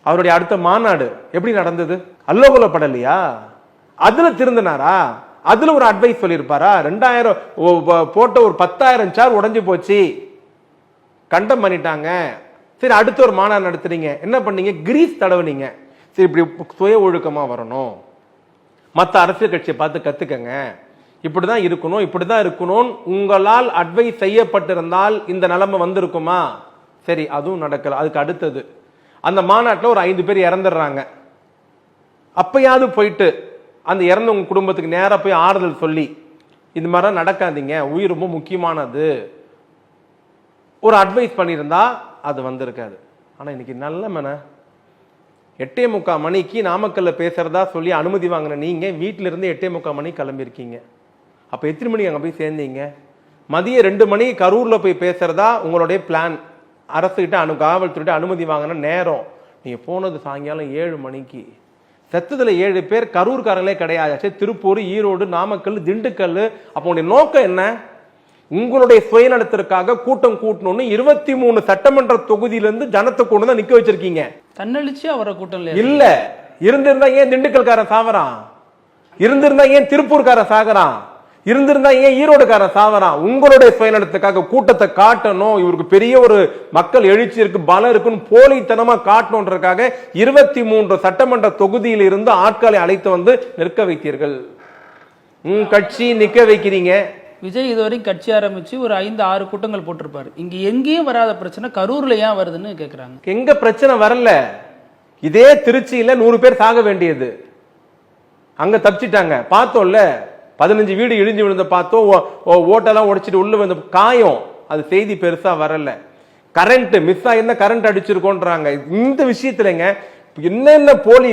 அவருடைய அடுத்த மாநாடு எப்படி நடந்தது? அல்லோகலப்படலையா? அதுல திருந்தினாரா? அதுல ஒரு அட்வைஸ் சொல்லியிருப்பாரா? 2000 போட்ட ஒரு 10,000 சார் உடைஞ்சு போச்சு, கண்டம் பண்ணிட்டாங்க. சரி, அடுத்த ஒரு மாநாடு நடத்துறீங்க, என்ன பண்ணீங்க? கிரீஸ் தடவுனீங்க. சரி, இப்படி சுய ஒழுக்கமா வரணும், மற்ற அரசியல் கட்சியை பார்த்து கத்துக்கங்க, இப்படிதான் இருக்கணும், இப்படிதான் இருக்கணும். உங்களால் அட்வைஸ் செய்யப்பட்டிருந்தால் இந்த நிலைமை வந்திருக்குமா? சரி, அதுவும் நடக்கல. அதுக்கு அடுத்தது அந்த மாநாட்டில் ஒரு 5 பேர் இறந்துடுறாங்க. அப்பயாவது போயிட்டு அந்த இறந்தவங்க குடும்பத்துக்கு நேரா போய் ஆறுதல் சொல்லி, இது மாதிரிலாம் நடக்காதீங்க, உயிர் ரொம்ப முக்கியமானது, ஒரு அட்வைஸ் பண்ணியிருந்தா அது வந்திருக்காது. ஆனா இன்னைக்கு நல்ல மன 8:45 மணிக்கு நாமக்கல்ல பேசுறதா சொல்லி அனுமதி வாங்கின நீங்க வீட்டில இருந்து 8:45 மணிக்கு கிளம்பியிருக்கீங்க. அப்ப எத்தனை மணிக்கு அங்க போய் சேர்ந்தீங்க? மதியம் 2 மணிக்கு கரூர்ல போய் பேசுறதா உங்களுடைய பிளான். அரசுகிட்ட காவல்துறை அனுமதி வாங்கின நேரம். நீங்க போனது சாயங்காலம் 7 மணிக்கு. செத்ததுல 7 பேர் கரூர்காரங்களே கிடையாது. திருப்பூர், ஈரோடு, நாமக்கல், திண்டுக்கல். அப்ப உங்களுடைய நோக்கம் என்ன? உங்களுடைய சுயநலத்திற்காக கூட்டம் கூட்டணும்னு 23 சட்டமன்ற தொகுதியிலிருந்து ஜனத்தை கொண்டு தான் நிக்க வச்சிருக்கீங்க. தன்னழிச்சு அவரை கூட்டம் இல்ல. இருந்திருந்தா ஏன் திண்டுக்கல்காரன் சாவறான்? இருந்திருந்தா ஏன் திருப்பூர்காரன் சாகறான்? இருந்திருந்தா ஏன் ஈரோடுக்காரன் சாவறான்? உங்களுடைய சுயநலத்துக்காக கூட்டத்தை காட்டணும், இவருக்கு பெரிய ஒரு மக்கள் எழுச்சி இருக்கு, பலம் இருக்குன்னு போலித்தனமா காட்டணுன்றதுக்காக 23 சட்டமன்ற தொகுதியில் இருந்து ஆட்களை அழைத்து வந்து நிற்க வைத்தீர்கள். கட்சி நிக்க வைக்கிறீங்க. விஜய் இதுவரைக்கும் கட்சி ஆரம்பிச்சு ஒரு 5-6 கூட்டங்கள் போட்டிருப்பாரு. இங்க எங்கேயும் வராத பிரச்சனை கரூர்ல ஏன் வருதுன்னு கேக்குறாங்க. எங்க பிரச்சனை வரல? இதே திருச்சியில 100 பேர் சாக வேண்டியது, அங்க தப்பிச்சிட்டாங்க. பார்த்தோம்ல, 15 வீடு இடிஞ்சு விழுந்த பார்த்தோம், ஓட்டெல்லாம் உடைச்சிட்டு உள்ள வந்து காயம். அது செய்தி பெருசா வரல. கரண்ட் மிஸ் ஆயிருந்தா கரண்ட் அடிச்சிருக்கோன்றாங்க. இந்த விஷயத்துலங்க என்னென்ன போலி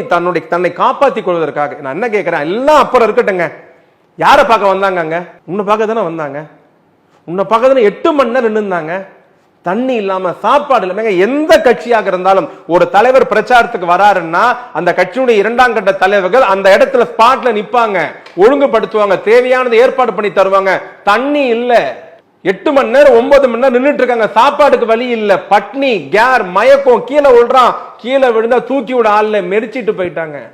தன்னை காப்பாற்றிக் கொள்வதற்காக. நான் என்ன கேட்கிறேன், எல்லாம் அப்புறம் இருக்கட்டுங்க, யாரை பார்க்க வந்தாங்க? அங்க உன்னை பார்க்க தானே வந்தாங்க. உன்னை பார்க்க தானே 8 மணி நேரம் நின்றுந்தாங்க. தண்ணி இல்லாம, சாப்பாடு இல்லாம. எந்த கட்சியாக இருந்தாலும் ஒரு தலைவர் பிரச்சாரத்துக்கு வராருன்னா அந்த கட்சியுடைய 2ஆம் கட்ட தலைவர்கள் அந்த இடத்துல ஸ்பாட்ல நிப்பாங்க, ஒழுங்குபடுத்துவாங்க, தேவையானது ஏற்பாடு பண்ணி தருவாங்க. தண்ணி இல்ல, 8 மணி நேரம் 9 மணி நேரம் நின்றுட்டு இருக்காங்க. சாப்பாடுக்கு வழி இல்ல, பட்னி, கேர், மயக்கம், கீழே விழுறான், கீழே விழுந்தா தூக்கி விட ஆள்ல மெரிச்சிட்டு போயிட்டாங்க.